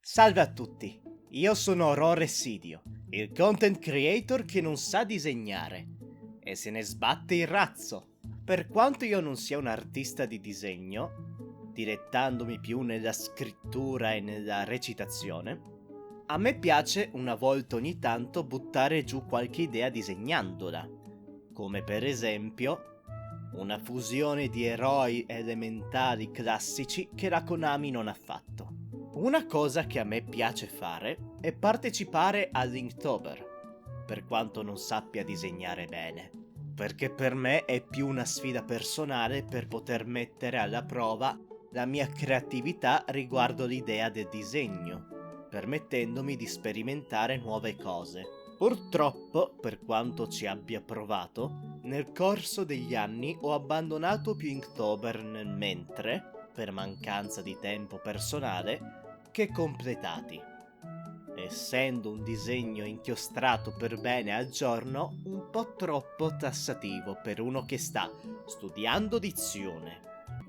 Salve a tutti, io sono Roresidio, il content creator che non sa disegnare e se ne sbatte il razzo. Per quanto io non sia un artista di disegno, dilettandomi più nella scrittura e nella recitazione, a me piace una volta ogni tanto buttare giù qualche idea disegnandola, come per esempio una fusione di eroi elementari classici che la Konami non ha fatto. Una cosa che a me piace fare è partecipare all'Inktober, per quanto non sappia disegnare bene, perché per me è più una sfida personale per poter mettere alla prova la mia creatività riguardo l'idea del disegno, permettendomi di sperimentare nuove cose. Purtroppo, per quanto ci abbia provato, nel corso degli anni ho abbandonato più Inktober nel mentre, per mancanza di tempo personale, che completati. Essendo un disegno inchiostrato per bene al giorno, un po' troppo tassativo per uno che sta studiando dizione,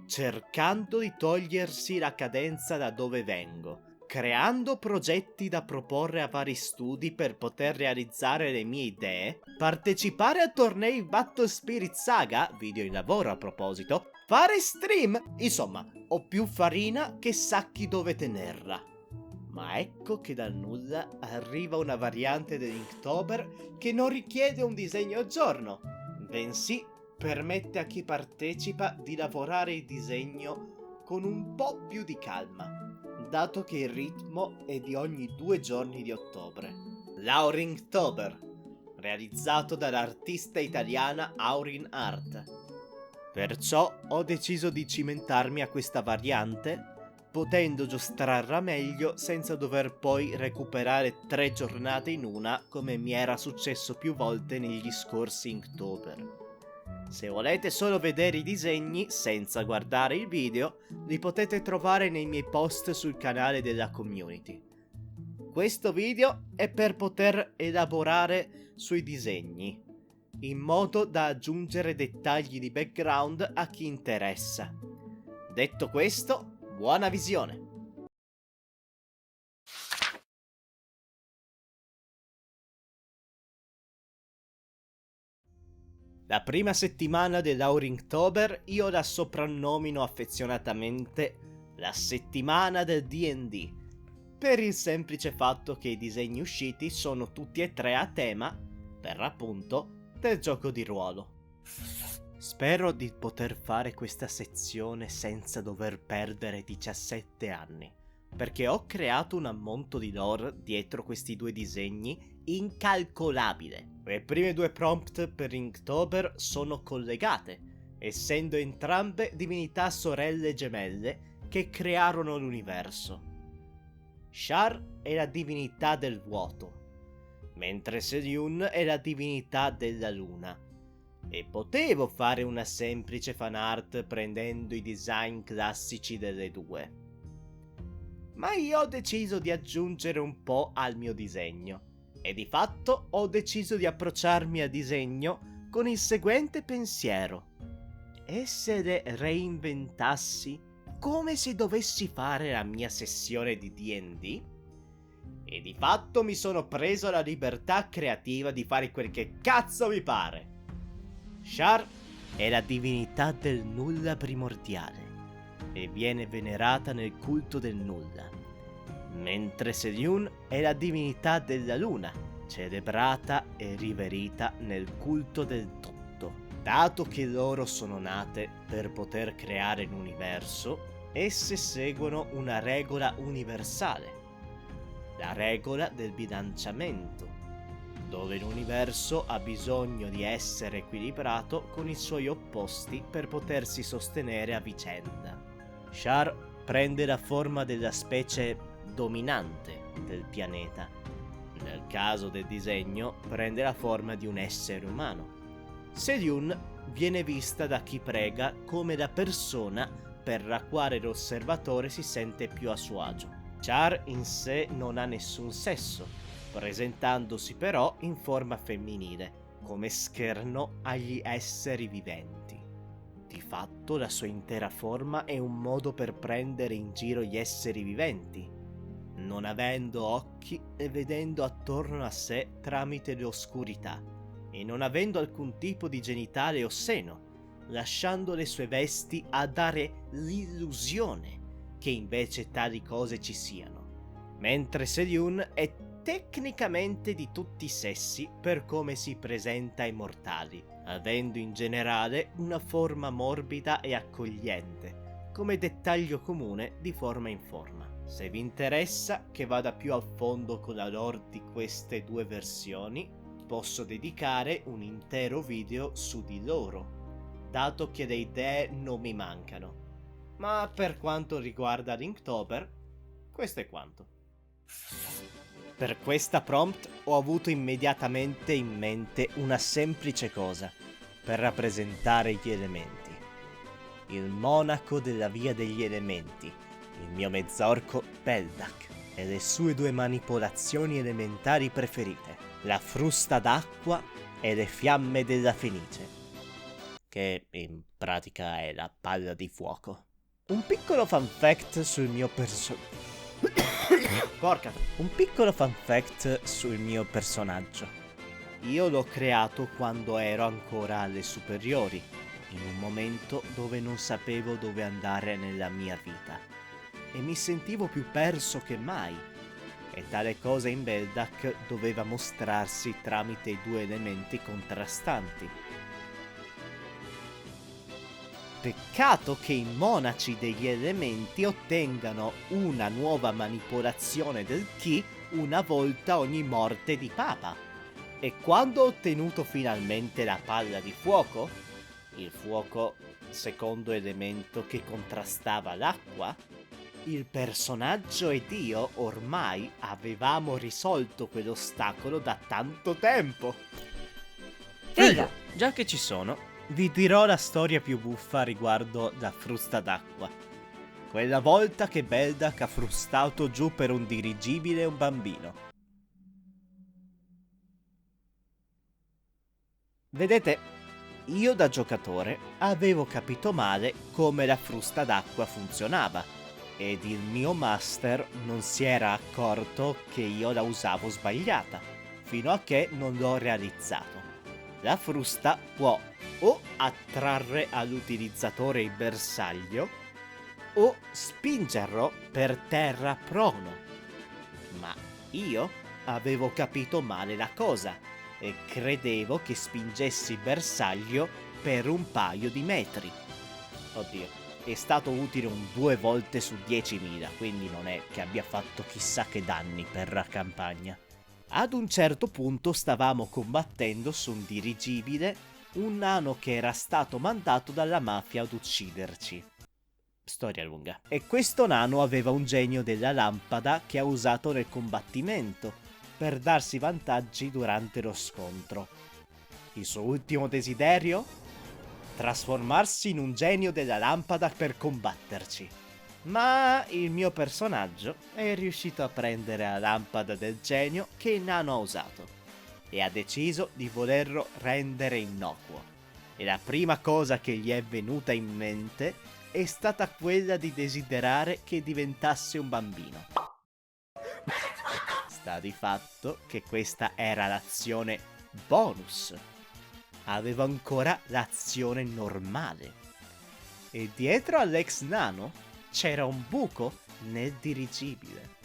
cercando di togliersi la cadenza da dove vengo, creando progetti da proporre a vari studi per poter realizzare le mie idee, partecipare a tornei Battle Spirit Saga, video in lavoro a proposito, fare stream, insomma, ho più farina che sacchi dove tenerla. Ma ecco che dal nulla arriva una variante dell'Inktober che non richiede un disegno al giorno, bensì permette a chi partecipa di lavorare il disegno con un po' più di calma, dato che il ritmo è di ogni 2 giorni di ottobre. L'Aurinktober, realizzato dall'artista italiana Aurin Art. Perciò ho deciso di cimentarmi a questa variante, potendo giostrarla meglio senza dover poi recuperare 3 giornate in una come mi era successo più volte negli scorsi Inktober. Se volete solo vedere i disegni senza guardare il video, li potete trovare nei miei post sul canale della community. Questo video è per poter elaborare sui disegni, in modo da aggiungere dettagli di background a chi interessa. Detto questo, buona visione! La prima settimana dell'Aurinktober io la soprannomino affezionatamente la settimana del D&D, per il semplice fatto che i disegni usciti sono tutti e tre a tema, per l'appunto, del gioco di ruolo. Spero di poter fare questa sezione senza dover perdere 17 anni, perché ho creato un ammonto di lore dietro questi due disegni incalcolabile. Le prime 2 prompt per Inktober sono collegate, essendo entrambe divinità sorelle gemelle che crearono l'universo. Shar è la divinità del vuoto, mentre Selyun è la divinità della luna. E potevo fare una semplice fanart prendendo i design classici delle due. Ma io ho deciso di aggiungere un po' al mio disegno. E di fatto ho deciso di approcciarmi al disegno con il seguente pensiero. E se le reinventassi come se dovessi fare la mia sessione di D&D? E di fatto mi sono preso la libertà creativa di fare quel che cazzo mi pare. Shar è la divinità del nulla primordiale e viene venerata nel culto del nulla, mentre Selyun è la divinità della luna, celebrata e riverita nel culto del tutto. Dato che loro sono nate per poter creare l'universo, esse seguono una regola universale, la regola del bilanciamento, dove l'universo ha bisogno di essere equilibrato con i suoi opposti per potersi sostenere a vicenda. Shar prende la forma della specie dominante del pianeta. Nel caso del disegno prende la forma di un essere umano. Selyun viene vista da chi prega come la persona per la quale l'osservatore si sente più a suo agio. Shar in sé non ha nessun sesso, presentandosi però in forma femminile, come scherno agli esseri viventi. Di fatto la sua intera forma è un modo per prendere in giro gli esseri viventi, non avendo occhi e vedendo attorno a sé tramite l'oscurità, e non avendo alcun tipo di genitale o seno, lasciando le sue vesti a dare l'illusione che invece tali cose ci siano. Mentre Selyun è tecnicamente di tutti i sessi per come si presenta ai mortali, avendo in generale una forma morbida e accogliente, come dettaglio comune di forma in forma. Se vi interessa che vada più a fondo con la lore di queste due versioni, posso dedicare un intero video su di loro, dato che le idee non mi mancano. Ma per quanto riguarda Linktober, questo è quanto. Per questa prompt ho avuto immediatamente in mente una semplice cosa per rappresentare gli elementi. Il monaco della via degli elementi, il mio mezzorco Beldak, e le sue due manipolazioni elementari preferite, la frusta d'acqua e le fiamme della fenice, che in pratica è la palla di fuoco. Un piccolo fan fact sul mio Un piccolo fan fact sul mio personaggio. Io l'ho creato quando ero ancora alle superiori, in un momento dove non sapevo dove andare nella mia vita, e mi sentivo più perso che mai, e tale cosa in Beldak doveva mostrarsi tramite i due elementi contrastanti. Peccato che i monaci degli elementi ottengano una nuova manipolazione del Ki una volta ogni morte di papa. E quando ho ottenuto finalmente la palla di fuoco, il fuoco secondo elemento che contrastava l'acqua, il personaggio ed io ormai avevamo risolto quell'ostacolo da tanto tempo. Figa! Già che ci sono, vi dirò la storia più buffa riguardo la frusta d'acqua. Quella volta che Beldak ha frustato giù per un dirigibile un bambino. Vedete, io da giocatore avevo capito male come la frusta d'acqua funzionava, ed il mio master non si era accorto che io la usavo sbagliata, fino a che non l'ho realizzato. La frusta può o attrarre all'utilizzatore il bersaglio o spingerlo per terra prono. Ma io avevo capito male la cosa e credevo che spingessi il bersaglio per un paio di metri. Oddio, è stato utile un 2 volte su 10.000, quindi non è che abbia fatto chissà che danni per la campagna. Ad un certo punto stavamo combattendo su un dirigibile un nano che era stato mandato dalla mafia ad ucciderci. Storia lunga. E questo nano aveva un genio della lampada che ha usato nel combattimento per darsi vantaggi durante lo scontro. Il suo ultimo desiderio? Trasformarsi in un genio della lampada per combatterci. Ma il mio personaggio è riuscito a prendere la lampada del genio che il nano ha usato e ha deciso di volerlo rendere innocuo. E la prima cosa che gli è venuta in mente è stata quella di desiderare che diventasse un bambino. Sta di fatto che questa era l'azione bonus. Avevo ancora l'azione normale. E dietro all'ex nano c'era un buco nel dirigibile.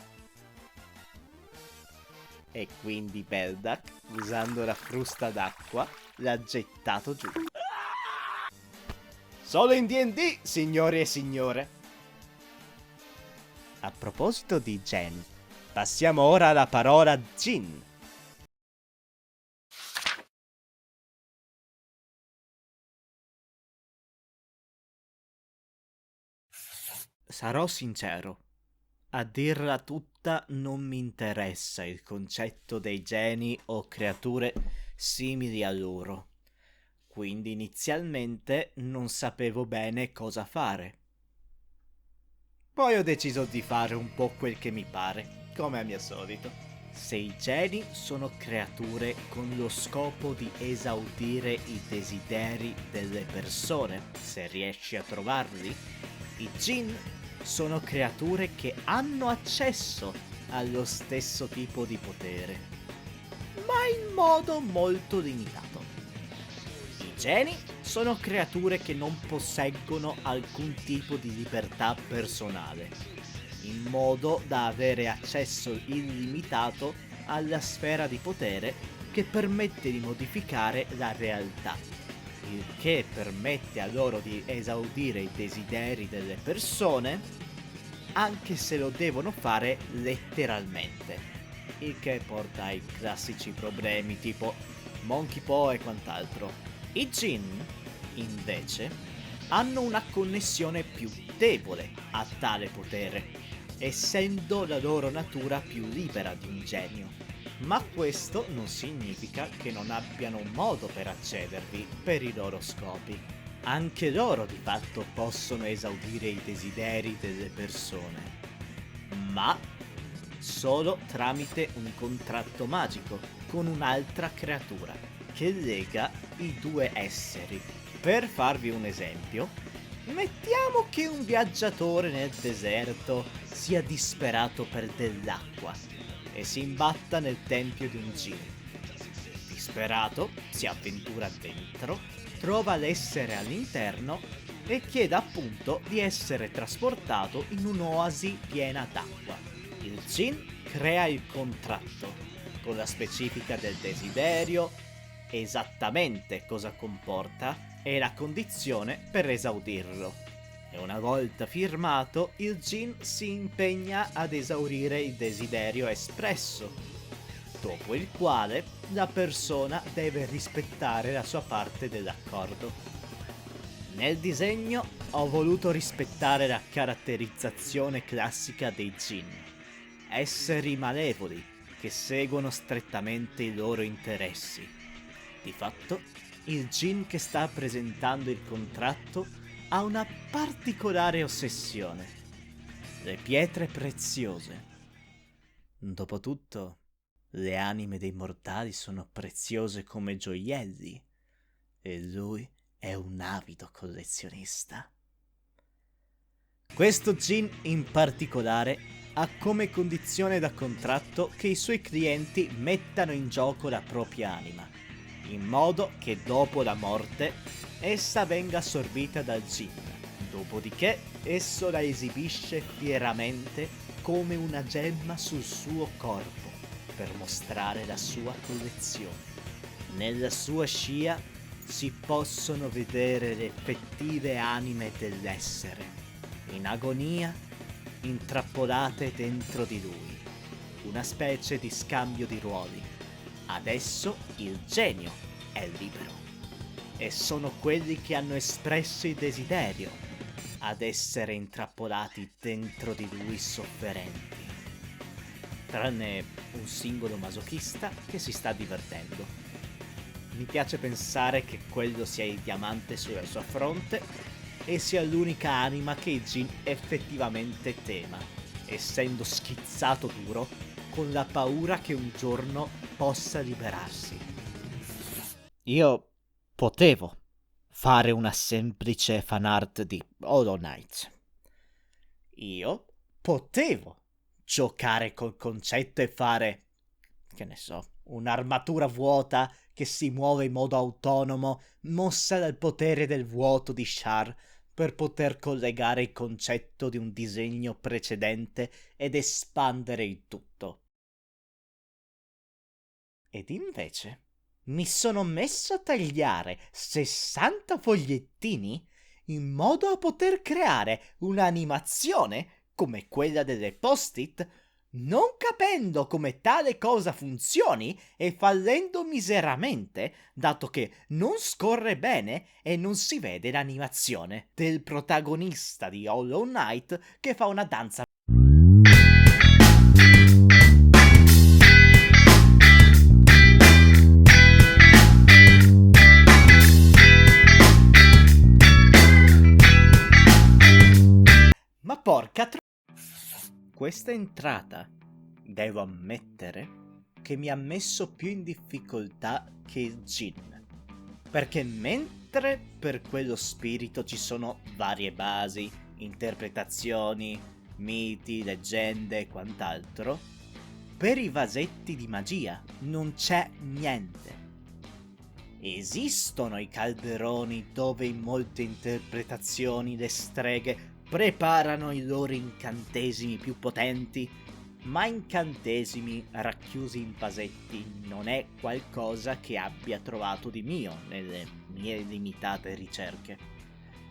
E quindi Beldak, usando la frusta d'acqua, l'ha gettato giù. Solo in D&D, signori e signore. A proposito di Gen, passiamo ora alla parola Jin. Sarò sincero, a dirla tutta non mi interessa il concetto dei geni o creature simili a loro, quindi inizialmente non sapevo bene cosa fare. Poi ho deciso di fare un po' quel che mi pare, come a mio solito. Se i geni sono creature con lo scopo di esaudire i desideri delle persone, se riesci a trovarli, i Jin sono creature che hanno accesso allo stesso tipo di potere, ma in modo molto limitato. I geni sono creature che non posseggono alcun tipo di libertà personale, in modo da avere accesso illimitato alla sfera di potere che permette di modificare la realtà, il che permette a loro di esaudire i desideri delle persone, anche se lo devono fare letteralmente, il che porta ai classici problemi tipo Monkey Paw e quant'altro. I Jinn, invece, hanno una connessione più debole a tale potere, essendo la loro natura più libera di un genio. Ma questo non significa che non abbiano un modo per accedervi per i loro scopi. Anche loro di fatto possono esaudire i desideri delle persone, ma solo tramite un contratto magico con un'altra creatura che lega i due esseri. Per farvi un esempio, mettiamo che un viaggiatore nel deserto sia disperato per dell'acqua e si imbatta nel tempio di un Jinn. Disperato, si avventura dentro, trova l'essere all'interno e chiede appunto di essere trasportato in un'oasi piena d'acqua. Il Jinn crea il contratto con la specifica del desiderio, esattamente cosa comporta e la condizione per esaudirlo. E una volta firmato, il Jinn si impegna ad esaurire il desiderio espresso, dopo il quale la persona deve rispettare la sua parte dell'accordo. Nel disegno ho voluto rispettare la caratterizzazione classica dei Jinn, esseri malevoli che seguono strettamente i loro interessi. Di fatto, il Jinn che sta presentando il contratto ha una particolare ossessione: le pietre preziose. Dopotutto, le anime dei mortali sono preziose come gioielli e lui è un avido collezionista. Questo Jinn in particolare ha come condizione da contratto che i suoi clienti mettano in gioco la propria anima, in modo che dopo la morte essa venga assorbita dal Jinn, dopodiché esso la esibisce fieramente come una gemma sul suo corpo per mostrare la sua collezione. Nella sua scia si possono vedere le effettive anime dell'essere, in agonia, intrappolate dentro di lui, una specie di scambio di ruoli. Adesso il genio è libero e sono quelli che hanno espresso il desiderio ad essere intrappolati dentro di lui sofferenti, tranne un singolo masochista che si sta divertendo. Mi piace pensare che quello sia il diamante sulla sua fronte e sia l'unica anima che il Jinn effettivamente tema, essendo schizzato duro con la paura che un giorno possa liberarsi. Io potevo fare una semplice fanart di Hollow Knight. Io potevo giocare col concetto e fare, che ne so, un'armatura vuota che si muove in modo autonomo, mossa dal potere del vuoto di Shar, per poter collegare il concetto di un disegno precedente ed espandere il tutto. Ed invece mi sono messo a tagliare 60 fogliettini in modo a poter creare un'animazione come quella delle post-it, non capendo come tale cosa funzioni e fallendo miseramente, dato che non scorre bene e non si vede l'animazione del protagonista di Hollow Knight che fa una danza. Ma porca questa entrata, devo ammettere, che mi ha messo più in difficoltà che il Jinn, perché mentre per quello spirito ci sono varie basi, interpretazioni, miti, leggende e quant'altro, per i vasetti di magia non c'è niente. Esistono i calderoni dove in molte interpretazioni le streghe preparano i loro incantesimi più potenti, ma incantesimi racchiusi in vasetti non è qualcosa che abbia trovato di mio nelle mie limitate ricerche,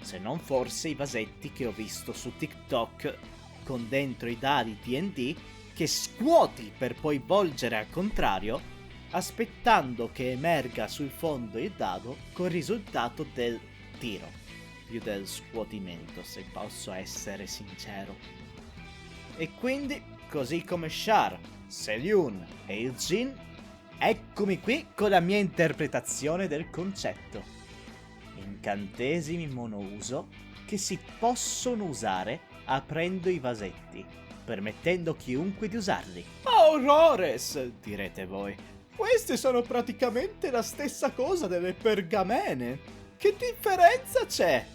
se non forse i vasetti che ho visto su TikTok con dentro i dadi D&D che scuoti per poi volgere al contrario, aspettando che emerga sul fondo il dado col risultato del tiro, più del scuotimento, se posso essere sincero. E quindi, così come Shar, Selyun e il Jin, eccomi qui con la mia interpretazione del concetto. Incantesimi monouso che si possono usare aprendo i vasetti, permettendo a chiunque di usarli. Aurores, direte voi. Queste sono praticamente la stessa cosa delle pergamene. Che differenza c'è?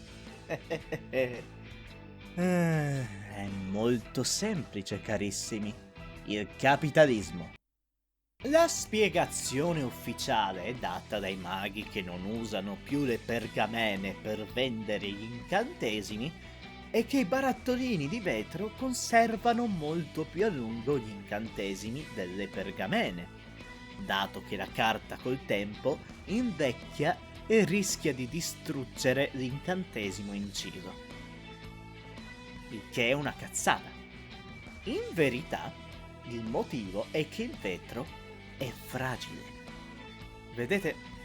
È molto semplice, carissimi. Il capitalismo. La spiegazione ufficiale data dai maghi che non usano più le pergamene per vendere gli incantesimi è che i barattolini di vetro conservano molto più a lungo gli incantesimi delle pergamene, dato che la carta col tempo invecchia e rischia di distruggere l'incantesimo inciso. Il che è una cazzata. In verità, il motivo è che il vetro è fragile. Vedete,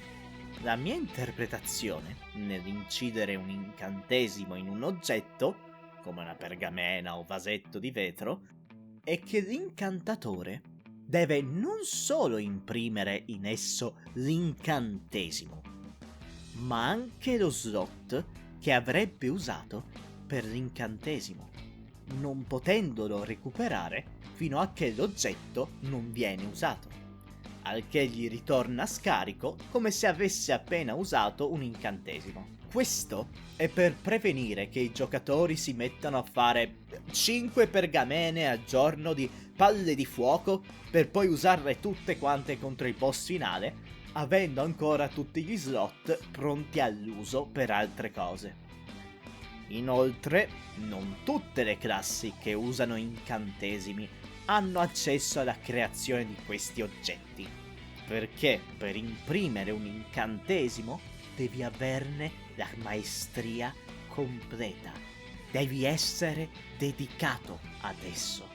la mia interpretazione nell'incidere un incantesimo in un oggetto, come una pergamena o vasetto di vetro, è che l'incantatore deve non solo imprimere in esso l'incantesimo, ma anche lo slot che avrebbe usato per l'incantesimo, non potendolo recuperare fino a che l'oggetto non viene usato, al che gli ritorna scarico come se avesse appena usato un incantesimo. Questo è per prevenire che i giocatori si mettano a fare 5 pergamene al giorno di palle di fuoco per poi usarle tutte quante contro il boss finale, avendo ancora tutti gli slot pronti all'uso per altre cose. Inoltre, non tutte le classi che usano incantesimi hanno accesso alla creazione di questi oggetti, perché per imprimere un incantesimo devi averne la maestria completa, devi essere dedicato ad esso.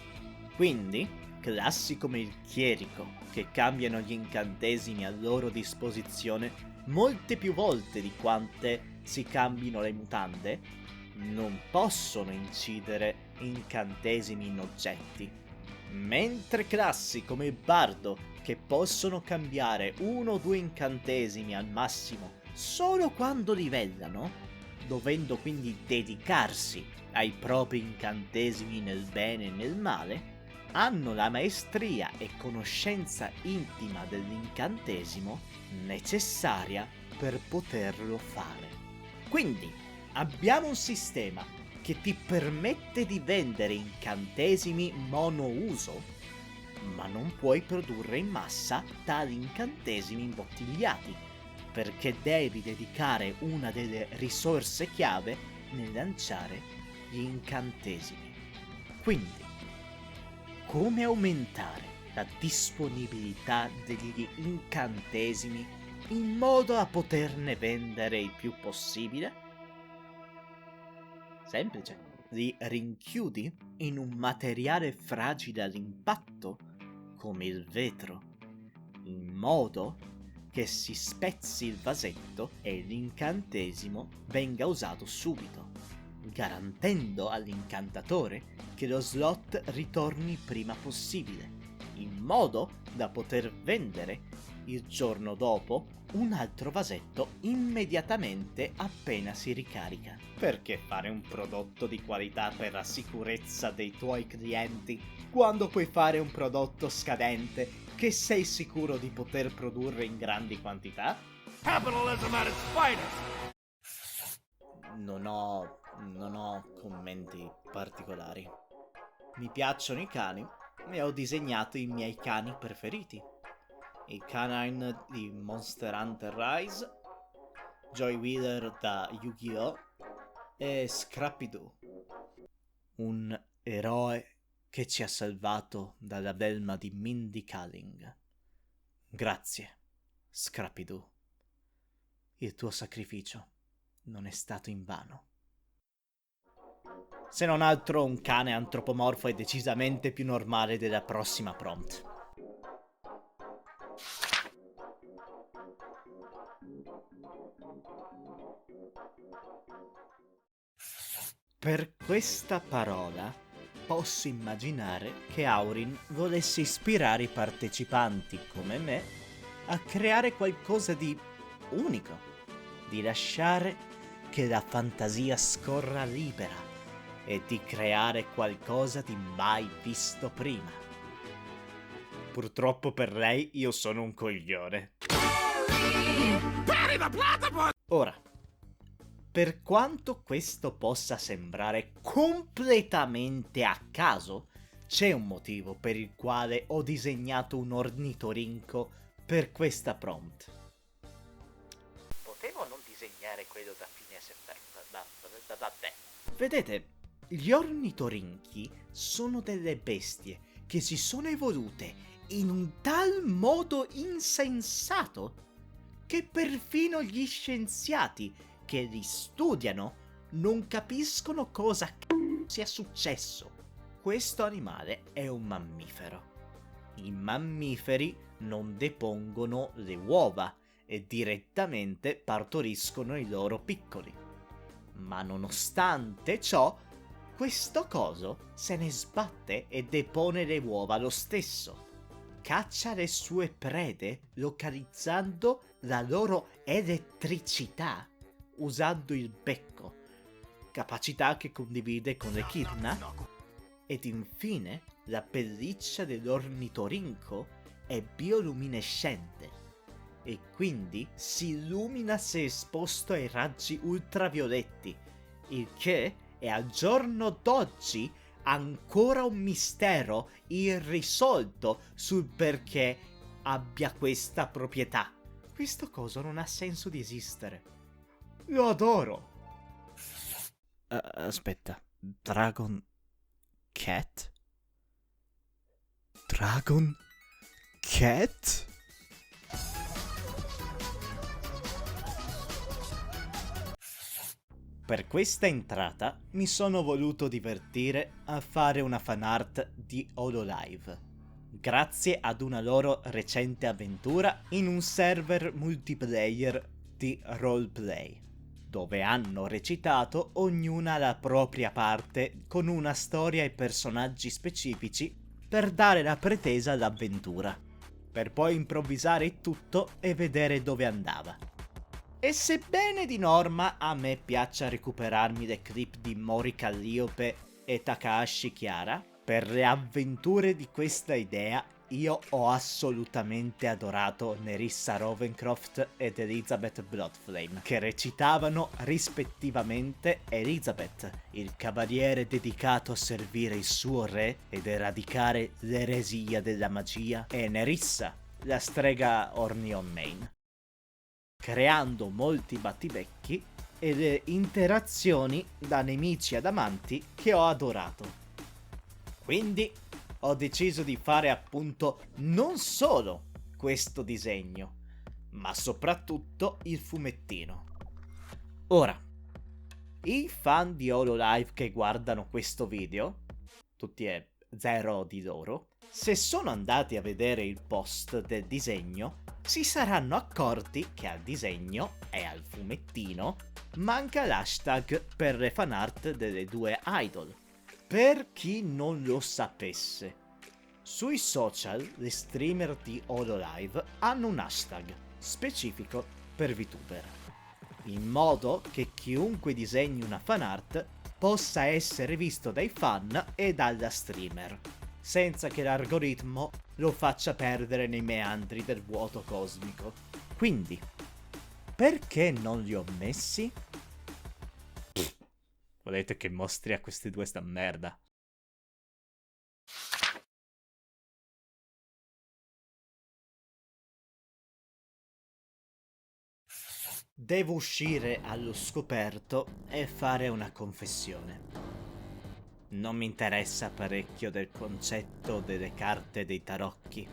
Quindi, classi come il chierico, che cambiano gli incantesimi a loro disposizione molte più volte di quante si cambino le mutande, non possono incidere incantesimi in oggetti, mentre classi come il bardo, che possono cambiare 1 o 2 incantesimi al massimo solo quando livellano, dovendo quindi dedicarsi ai propri incantesimi nel bene e nel male, hanno la maestria e conoscenza intima dell'incantesimo necessaria per poterlo fare. Quindi abbiamo un sistema che ti permette di vendere incantesimi monouso, ma non puoi produrre in massa tali incantesimi imbottigliati, perché devi dedicare una delle risorse chiave nel lanciare gli incantesimi. Quindi, come aumentare la disponibilità degli incantesimi in modo da poterne vendere il più possibile? Semplice. Li rinchiudi in un materiale fragile all'impatto, come il vetro, in modo che si spezzi il vasetto e l'incantesimo venga usato subito, garantendo all'incantatore che lo slot ritorni prima possibile, in modo da poter vendere il giorno dopo un altro vasetto immediatamente appena si ricarica. Perché fare un prodotto di qualità per la sicurezza dei tuoi clienti quando puoi fare un prodotto scadente che sei sicuro di poter produrre in grandi quantità? Capitalism at its finest! Non ho commenti particolari. Mi piacciono i cani, e ho disegnato i miei cani preferiti. Il canine di Monster Hunter Rise, Joy Wheeler da Yu-Gi-Oh! E Scrappy-Doo, un eroe che ci ha salvato dalla belma di Mindy Kaling. Grazie, Scrappy-Doo. Il tuo sacrificio non è stato invano. Se non altro, un cane antropomorfo è decisamente più normale della prossima prompt. Per questa parola posso immaginare che Aurin volesse ispirare i partecipanti come me a creare qualcosa di unico, di lasciare che la fantasia scorra libera e di creare qualcosa di mai visto prima. Purtroppo per lei io sono un coglione. Ora, per quanto questo possa sembrare completamente a caso, c'è un motivo per il quale ho disegnato un ornitorinco per questa prompt. Potevo non disegnare quello da Phineas e Ferb, vabbè. Vedete, gli ornitorinchi sono delle bestie che si sono evolute in un tal modo insensato che perfino gli scienziati che li studiano non capiscono cosa sia successo. Questo animale è un mammifero. I mammiferi non depongono le uova e direttamente partoriscono i loro piccoli. Ma nonostante ciò, questo coso se ne sbatte e depone le uova lo stesso. Caccia le sue prede localizzando la loro elettricità usando il becco, capacità che condivide con l'echidna. Ed infine la pelliccia dell'ornitorinco è bioluminescente e quindi si illumina se esposto ai raggi ultravioletti, il che è al giorno d'oggi ancora un mistero irrisolto sul perché abbia questa proprietà. Questo coso non ha senso di esistere. Lo adoro. Aspetta, Dragon Cat? Dragon Cat? Per questa entrata mi sono voluto divertire a fare una fanart di Hololive, grazie ad una loro recente avventura in un server multiplayer di roleplay, dove hanno recitato ognuna la propria parte con una storia e personaggi specifici per dare la pretesa all'avventura, per poi improvvisare tutto e vedere dove andava. E sebbene di norma a me piaccia recuperarmi le clip di Mori Calliope e Takahashi Chiara, per le avventure di questa idea io ho assolutamente adorato Nerissa Ravencroft ed Elizabeth Bloodflame, che recitavano rispettivamente Elizabeth, il cavaliere dedicato a servire il suo re ed eradicare l'eresia della magia, e Nerissa, la strega Ornion Main, creando molti battibecchi e le interazioni da nemici ad amanti che ho adorato. Quindi ho deciso di fare appunto non solo questo disegno, ma soprattutto il fumettino. Ora, i fan di Hololive che guardano questo video, tutti e 0 di loro, se sono andati a vedere il post del disegno, si saranno accorti che al disegno e al fumettino manca l'hashtag per le fanart delle due idol. Per chi non lo sapesse, sui social le streamer di Hololive hanno un hashtag specifico per VTuber, in modo che chiunque disegni una fanart possa essere visto dai fan e dalla streamer, senza che l'algoritmo lo faccia perdere nei meandri del vuoto cosmico. Quindi, perché non li ho messi? Volete che mostri a questi due sta merda? Devo uscire allo scoperto e fare una confessione. Non mi interessa parecchio del concetto delle carte dei tarocchi.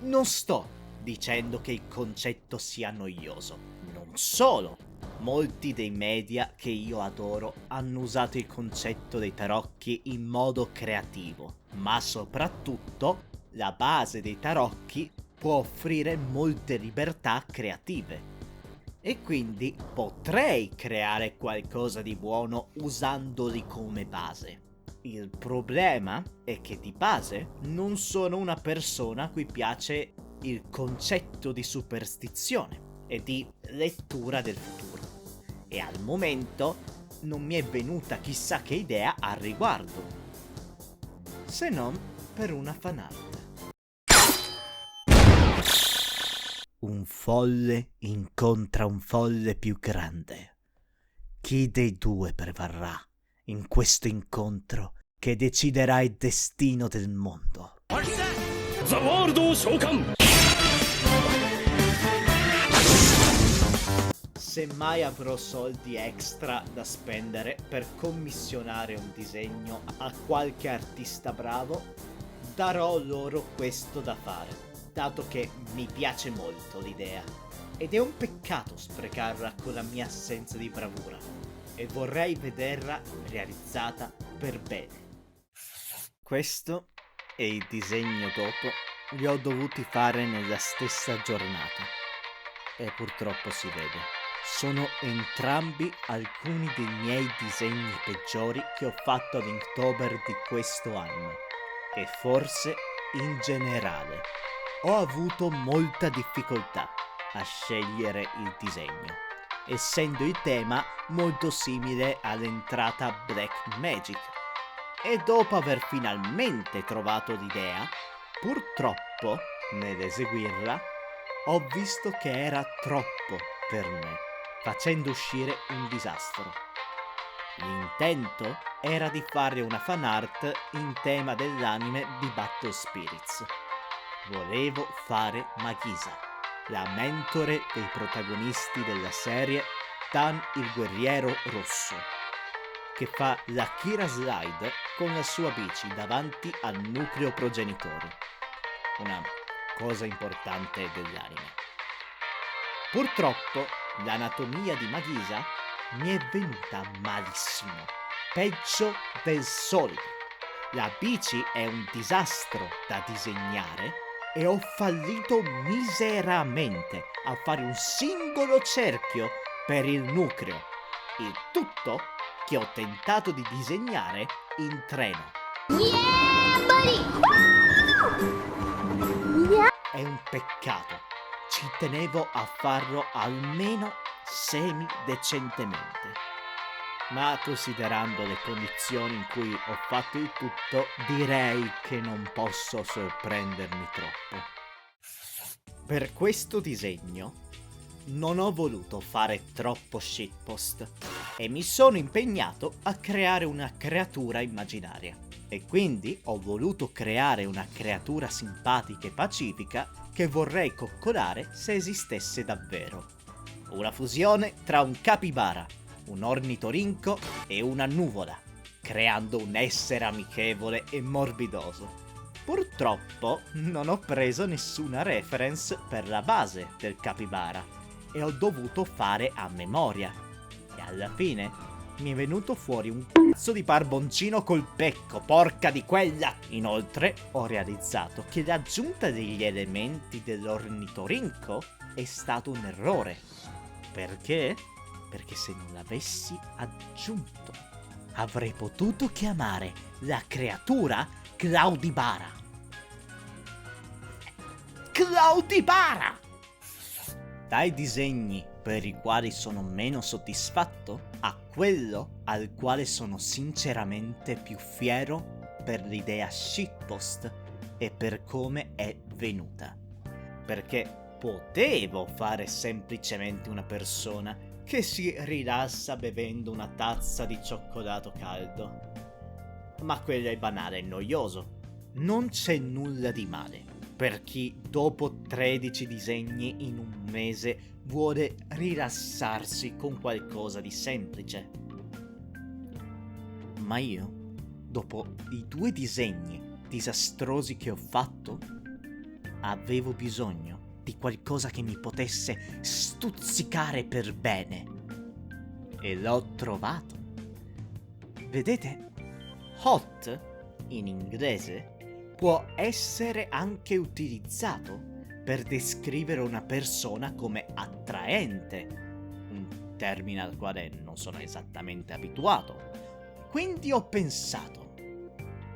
Non sto dicendo che il concetto sia noioso. Non solo. Molti dei media che io adoro hanno usato il concetto dei tarocchi in modo creativo, ma soprattutto la base dei tarocchi può offrire molte libertà creative. E quindi potrei creare qualcosa di buono usandoli come base. Il problema è che di base non sono una persona a cui piace il concetto di superstizione e di lettura del futuro. E al momento non mi è venuta chissà che idea al riguardo, se non per una fanart. Un folle incontra un folle più grande. Chi dei due prevarrà in questo incontro che deciderà il destino del mondo? The World Shokan! Se mai avrò soldi extra da spendere per commissionare un disegno a qualche artista bravo, darò loro questo da fare, dato che mi piace molto l'idea. Ed è un peccato sprecarla con la mia assenza di bravura, e vorrei vederla realizzata per bene. Questo e il disegno dopo li ho dovuti fare nella stessa giornata, e purtroppo si vede. Sono entrambi alcuni dei miei disegni peggiori che ho fatto ad Inktober di questo anno, e forse in generale. Ho avuto molta difficoltà a scegliere il disegno, essendo il tema molto simile all'entrata Black Magic. E dopo aver finalmente trovato l'idea, purtroppo, nell'eseguirla, ho visto che era troppo per me, facendo uscire un disastro. L'intento era di fare una fanart in tema dell'anime di Battle Spirits. Volevo fare Magisa, la mentore dei protagonisti della serie Tan il guerriero rosso, che fa la Kira Slide con la sua bici davanti al nucleo progenitore, una cosa importante dell'anime. Purtroppo l'anatomia di Magisa mi è venuta malissimo, peggio del solito. La bici è un disastro da disegnare e ho fallito miseramente a fare un singolo cerchio per il nucleo. Il tutto che ho tentato di disegnare in treno. Yeah, buddy! Yeah. È un peccato. Ci tenevo a farlo almeno semi-decentemente. Ma considerando le condizioni in cui ho fatto il tutto, direi che non posso sorprendermi troppo. Per questo disegno non ho voluto fare troppo shitpost e mi sono impegnato a creare una creatura immaginaria. E quindi ho voluto creare una creatura simpatica e pacifica che vorrei coccolare se esistesse davvero. Una fusione tra un capibara, un ornitorinco e una nuvola, creando un essere amichevole e morbidoso. Purtroppo non ho preso nessuna reference per la base del capibara e ho dovuto fare a memoria. E alla fine mi è venuto fuori un cazzo di barboncino col becco, porca di quella! Inoltre ho realizzato che l'aggiunta degli elementi dell'ornitorinco è stato un errore. Perché? Perché se non l'avessi aggiunto avrei potuto chiamare la creatura Claudibara. Claudibara! Dai disegni per i quali sono meno soddisfatto a quello al quale sono sinceramente più fiero per l'idea shitpost e per come è venuta. Perché potevo fare semplicemente una persona che si rilassa bevendo una tazza di cioccolato caldo. Ma quello è banale e noioso. Non c'è nulla di male. per chi dopo 13 disegni in un mese vuole rilassarsi con qualcosa di semplice. Ma io, dopo i 2 disegni disastrosi che ho fatto, avevo bisogno di qualcosa che mi potesse stuzzicare per bene. E l'ho trovato. Vedete? Hot, in inglese, può essere anche utilizzato per descrivere una persona come attraente, un termine al quale non sono esattamente abituato. Quindi ho pensato,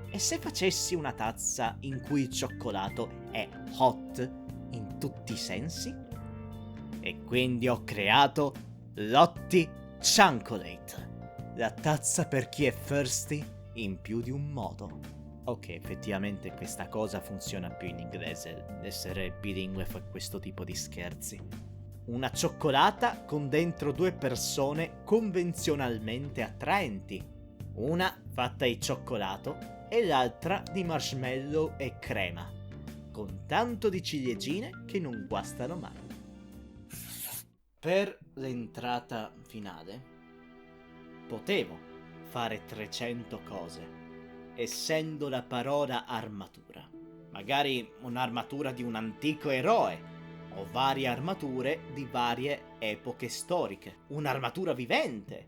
e se facessi una tazza in cui il cioccolato è hot in tutti i sensi? E quindi ho creato Lotti Chunkolate, la tazza per chi è thirsty in più di un modo. Ok, effettivamente questa cosa funziona più in inglese, essere bilingue fa questo tipo di scherzi. Una cioccolata con dentro 2 persone convenzionalmente attraenti, una fatta di cioccolato e l'altra di marshmallow e crema, con tanto di ciliegine che non guastano mai. Per l'entrata finale potevo fare 300 cose, essendo la parola armatura. Magari un'armatura di un antico eroe, o varie armature di varie epoche storiche. Un'armatura vivente.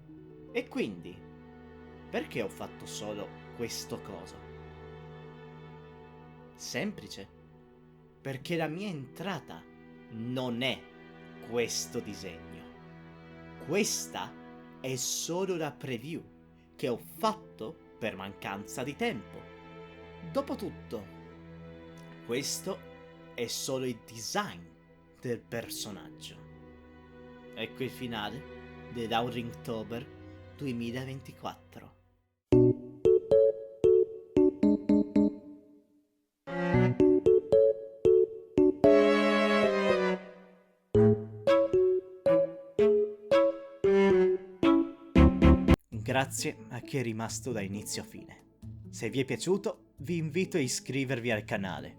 E quindi, perché ho fatto solo questo coso? Semplice. Perché la mia entrata non è questo disegno. Questa è solo la preview che ho fatto per mancanza di tempo. Dopotutto, questo è solo il design del personaggio. Ecco il finale dell'Aurinktober 2024. Grazie a chi è rimasto da inizio a fine. Se vi è piaciuto, vi invito a iscrivervi al canale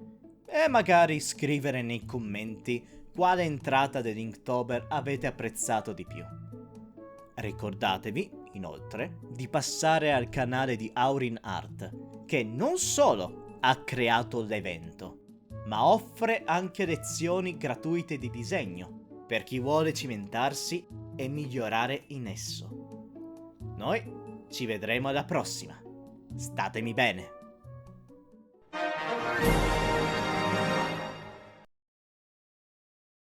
e magari scrivere nei commenti quale entrata dell'Inktober avete apprezzato di più. Ricordatevi, inoltre, di passare al canale di Aurin Art, che non solo ha creato l'evento, ma offre anche lezioni gratuite di disegno per chi vuole cimentarsi e migliorare in esso. Noi ci vedremo alla prossima. Statemi bene.